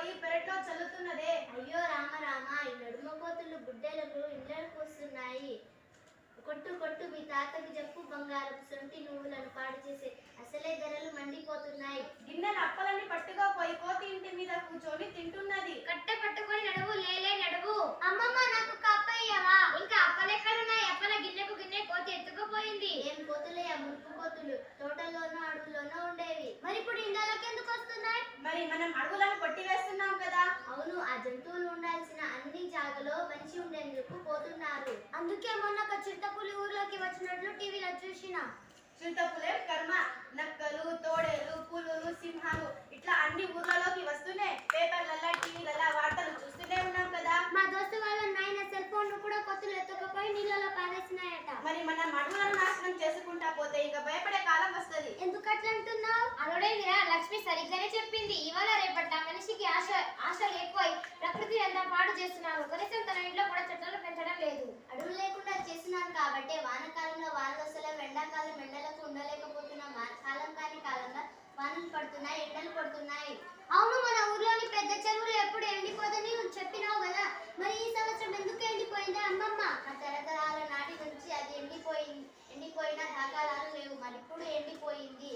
పోయి పెరట్లో చల్లుతున్నదే. అయ్యో రామ రామ, ఈ నడుమ కోతులు బుడ్డెలకు ఇండ్లకు వస్తున్నాయి. కొట్టు కొట్టు, మీ తాతకి చెప్పు, బంగారపు సొంటి నువ్వులను పాడు చేసే అసలే ధరలు మండిపోతున్నాయి. గిన్నెల అప్పలని పట్టుగా పోయి కోతి ఇంటి మీద కూర్చొని తింటున్నది. కట్టె పట్టుకొని నడువు, లేలే నడువు. అమ్మమ్మ, నాకు కప్పయ్యవా? ఇంకా అప్పలెక్కడున్నాయి? అప్పల గిన్నెకు గిన్నె కోతి ఎత్తుకుపోయింది. ఏం కోతులయ్యా, మురుపు కోతులు. తోటల్లోనూ అడవుల్లోనూ ఉండేవి, మరి ఇప్పుడు ఇండ్లకి ఎందుకు వస్తున్నాయి? మరి మనం అడవులను కొట్టివేస్తున్నాం కదా. అవును, ఆ జంతువులు ఉండాల్సిన అన్ని జాగలో మంచి ఉండేందుకు పోతున్నారు. అందుకే మొన్న ఒక చిరుతపులి ఊర్లోకి వచ్చినట్లు టీవీలో చూసిన. చిరుతపులే కర్మ, నక్కలు, తోడేలు, పులులు, సింహాలు ఇట్లా అన్ని ఊర్లలోకి వస్తూనే పేపర్లల్లా టీవీలల్లా వార్తలు చూస్తూనే ఉన్నాం కదా. మా దోస్తు వాళ్ళ నాయన సెల్ ఫోన్ కూడా కొత్తలు ఎత్తుకుపోయి నీళ్ళలో పారేసినాయట. మరి మనం అడవులను నాశనం చేసుకుంటా పోతే ఇక భయపడే కాలం వస్తది. ఎందుకట్లంటున్నావు? అరుడేందిరా, లక్ష్మి సరిగ్గానే చెప్పింది. ఇవాళ రేపట్ల మనిషికి ఆశలు ఎక్కువై ప్రకృతి అంతా పాడు చేస్తున్నారు. కనీసం తన ఇంట్లో కూడా చెట్లను పెంచడం లేదు. అడవులు లేకుండా చేస్తున్నాను కాబట్టి వానకాలంలో వానలు వస్తలేవు, ఎండాకాలం ఎండలకు ఉండలేకపోతున్నాం. కాలం కాని కాలంగా వానలు పడుతున్నాయి, ఎండలు పడుతున్నాయి. అవును, మన ఊర్లోని పెద్ద చెరువులు ఎప్పుడు ఎండిపోదని చెప్పినావు కదా, మరి ఈ సంవత్సరం ఎందుకు ఎండిపోయింది అమ్మమ్మ? నా తరతరాల నాటి నుంచి అది ఎండిపోయిన దాఖలాలు లేవు, మరి ఇప్పుడు ఎండిపోయింది.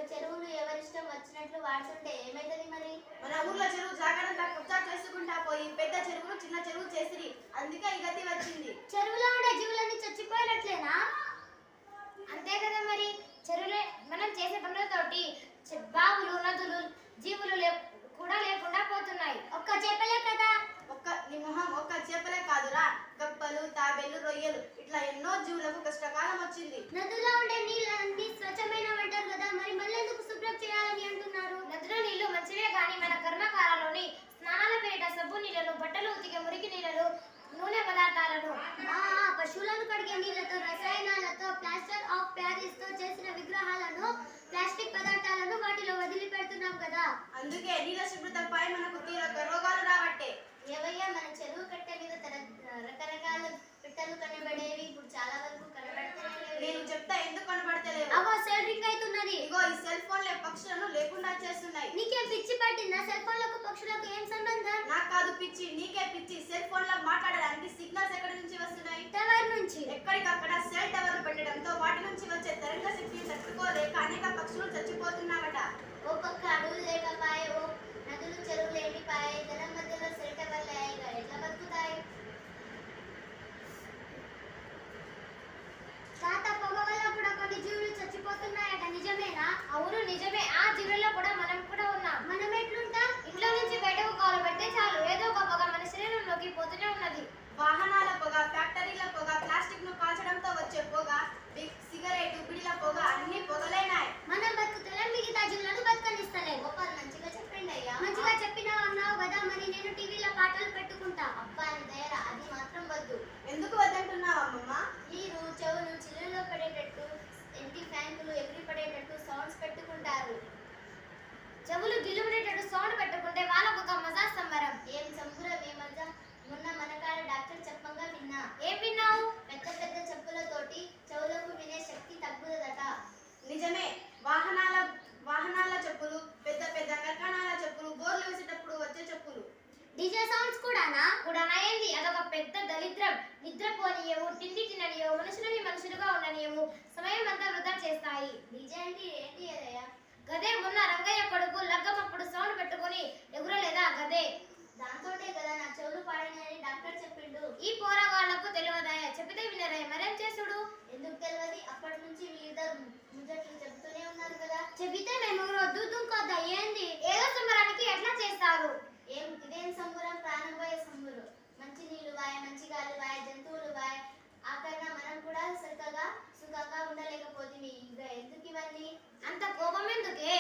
చెరువులు ఎవరిష్టం వచ్చినట్లు వాడుతుంటే ఏమైతుంది మరి? మన ఊర్లో చెరువు జాగ్రత్త కబ్జా చేసుకుంటా పోయి పెద్ద చెరువులు చిన్న చెరువు చేసిరి, అందుకే ఈ గతి వచ్చింది. చెరువులో ఉండే జీవులన్నీ చచ్చిపోయినట్లేనా? అంతే కదా మరి. చెరువులే మనం చేసే పనులతోటి బావులు, నదులు, జీవులు కూడా లేకుండా పోతున్నాయి. ఒక్క చేపలే కదా? నీ మొహం, ఒక్క చేపలే కాదురా, గప్పలు, తాబేలు, రొయ్యలు ఇట్లా ఎన్నో జీవులకు కష్టకాలం వచ్చింది. నదులో ఉండే నీళ్ళన్నీ స్వచ్ఛమైనవంటారు కదా, మరి మళ్ళీ ఎందుకు శుభ్రం చేయాలని అంటున్నారు? నదుల నీళ్లు మంచివే గాని మన కర్మకారాలోని స్నానాల పేరిట సబ్బు నీళ్లను, బట్టలు ఉతికే మురికి నీళ్లను, నూనె పదార్థాలను, పశువులను కడిగే నీళ్లతో, రసాయనాలతో, ప్లాస్టర్ ఆఫ్ ప్యారిస్ తో చేసిన విగ్రహాలను, ప్లాస్టిక్ పదార్థాలను వాటిలో వదిలిపెడుతున్నాం కదా. అందుకే నీళ్ళ శుభ్రతపై మనకు తీవ్ర రోగాలు రావట్టే. ఏవయ్యా, మన చెరువు కట్టె మీద రకరకాల పిట్టలు కనబడేవి, ఇప్పుడు చాలా వరకు కనబడతలేవు. నేను చెప్తా ఎందుకు కనబడతలేవు? అవో సెల్ రింగ్ అవుతున్నది. ఇగో ఈ సెల్ ఫోన్లే పక్షులను లేకుండా చేస్తున్నాయి. నీకేం పిచ్చి పట్టిందా? సెల్ ఫోన్లకు పక్షులకు ఏం సంబంధం? నాకు కాదు పిచ్చి, నీకే పిచ్చి. సెల్ ఫోన్ లో మాట్లాడడానికి సిగ్నల్స్ ఎక్కడి నుంచి వస్తున్నాయి? టవర్ నుంచి. ఎక్కడికక్కడ సెల్ టవర్లు పెట్టడంతో వాటి నుంచి వచ్చే తరంగ శక్తిని తట్టుకోలేక అనేక పక్షులు చచ్చిపోతున్నావట. ఓ పక్క అడవులు లేకపాయే, ఓ నదులు చెరువులు ఎండిపాయే, జనం మధ్యలో సెల్ టవర్లు అయ్యాయిగా, ఎట్లా బతుకుతాయి? తాత, పొగ వల్ల కూడా కొన్ని జీవులు చచ్చిపోతున్నాయట, నిజమేనా? అవును నిజమే. ఆ జీవుల్లో కూడా మనం కూడా ఉన్నాం. మనం ఎట్లుంటాం? ఇంట్లో నుంచి బయటకు కాలు పెడితే చాలు ఏదో ఒక పొగ మన శరీరంలోకి పోతూనే ఉన్నది. వాహనాల పొగ, ఫ్యాక్టరీల పొగ, ప్లాస్టిక్ ను కాల్చడంతో వచ్చే పొగ, సిగరెట్, బిడిల పొగ అన్ని పొగలేనాయి. మనం బతుకుతలేం, మిగతా జీవులను బతకనిస్తలేం. గోపాల్, మంచిగా చెప్పండి అయ్యా. మంచిగా చెప్పినావు అన్నావు కదా, మరి నేను టీవీలో పాటలు పెట్టుకుంటా. అబ్బా అని దయరా, అది మాత్రం వద్దు. ఎందుకు వద్దంటున్నావు అమ్మమ్మ? మీరు చెవులు చిల్లులో పడేటట్టు, ఇంటి ఫ్యాన్కులు ఎగిరి పడేటట్టు సౌండ్స్ పెట్టుకుంటారు. చెవులు గిల్లుకునేటట్టు సౌండ్ పెట్టుకుంటే వాళ్ళకు ఒక మజా సంబరం. ఏం సంబరం, ఏ మజా? మొన్న మన కాడ డాక్టర్ చెప్పంగా విన్నా. ఏం విన్నావు? పెద్ద పెద్ద చెప్పులతోటి చెవులకు వినే శక్తి తగ్గుదట. నిజమే. వాహనాల చెప్పులు, పెద్ద పెద్ద కార్ఖానాల చెప్పులు, బోర్లు వేసేటప్పుడు వచ్చే చెప్పులు, డీజే సౌండ్స్ కూడానా? ఏంది? అదొక పెద్ద దరిద్రం. నిద్రపోనియవు, తిండి తిననియవు, మనుషులని మనుషులుగా ఉండనియవు, సమయం అంతా వృధా చేస్తాయి. డీజే అంటే ఏంటి అదయ్యా? గదే మొన్న రంగయ్య కొడుకు లగ్గమప్పుడు సౌండ్ పెట్టుకుని ఎగురలేదా గదే. దాంతోటే కదా నా చెవులు పాడని డాక్టర్ చెప్పిండు. ఈ పోరగాళ్లకు తెలియదాయ, చెప్పితే వినరాయ, మరేం చేసుడు? ఎందుకు తెలియదు? అప్పటి నుంచి వీళ్ళిద్దరు ముచ్చట్లు చెబుతూనే ఉన్నారు కదా. చెబితే మేము వద్దు దుంకొద్దా ఏంది? ఏదో సంబరానికి ఎట్లా చేస్తారు? ఇదేం సంబరం? ప్రాణం పోయే సంబరం. మంచి నీళ్లు వాయ, మంచి గాలి వాయ, జంతువులు వాయ, ఆఖరణ మనం కూడా సుఖంగా ఉండలేకపోతుంది. ఇంకా ఎందుకు ఇవన్నీ? అంత కోపం ఎందుకే?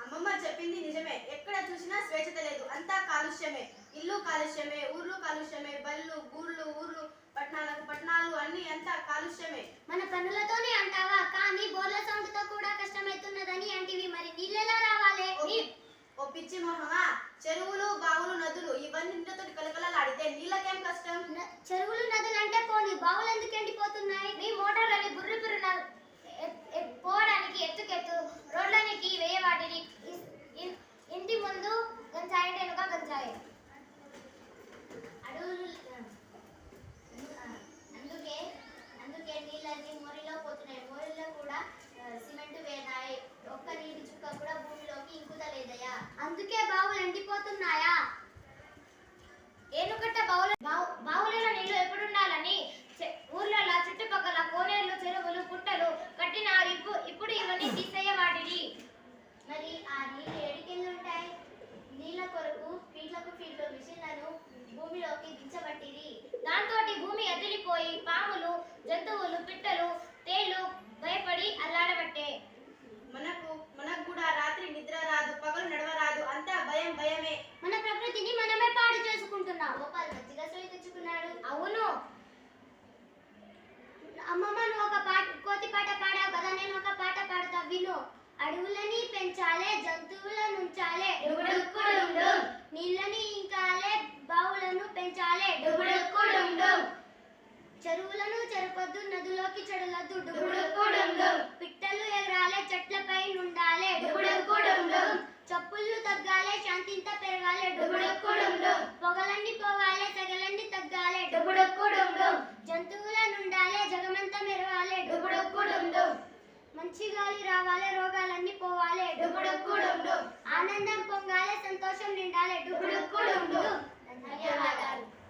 అమ్మమ్మ చెప్పింది నిజమే. ఎక్కడ చూసినా స్వేచ్ఛత లేదు, అంతా కాలుష్యమే. ఇల్లు కాలుష్యమే, ఊర్లు కాలుష్యమే, బళ్ళు ఊర్లు, పట్టణాలు అన్ని అంతా కాలుష్యమే. మన పనులతోనే అంటావా? కానీ బోర్ల సౌండ్ తో కూడా కష్టమైతున్నదని అంటివి, మరి నీళ్ళెలా రావాలి? ఓ పిచ్చి మొహమా, చెరువులు, బావులు, నదులు ఇవన్నీ నీళ్ళతో కలకలలాడితే నీళ్ళకేం కష్టం? చెరువులు, నదులు అంటే పోనీ, బావులు ఎందుకు ఎండిపోతున్నాయి? మీ మోటార్లని బుర్రు పోవడానికి ఎత్తుకెత్తు రోడ్లనికి వేయవాటిని ఇంటి ముందు కొంచెం వెనుక చెరువులను చెరపొద్దు, నదులోకి చెడలొద్దు. డుబుడుకు డుమ్ డుమ్. పిట్టలు ఎగరాలే, చెట్లపై నుండాలే. డుబుడుకు డుమ్ డుమ్. చప్పుళ్ళు తగ్గాలే, శాంతింత పెరగాలే. డుబుడుకు డుమ్ డుమ్. పొగలన్నీ పోవాలే, సెగలన్నీ తగ్గాలే. డుబుడుకు డుమ్ డుమ్. జంతువుల నుండాలే, జగమంతా మెరవాలే. డుబుడుకు డుమ్ డుమ్. మంచి గాలి రావాలే, రోగాలన్నీ పోవాలే. డుబుడుకు డుమ్ డుమ్. ఆనందం పొంగాలే, సంతోషం నిండాలే. డుబుడుకు డుమ్ డుమ్. ధన్యవాదాలు.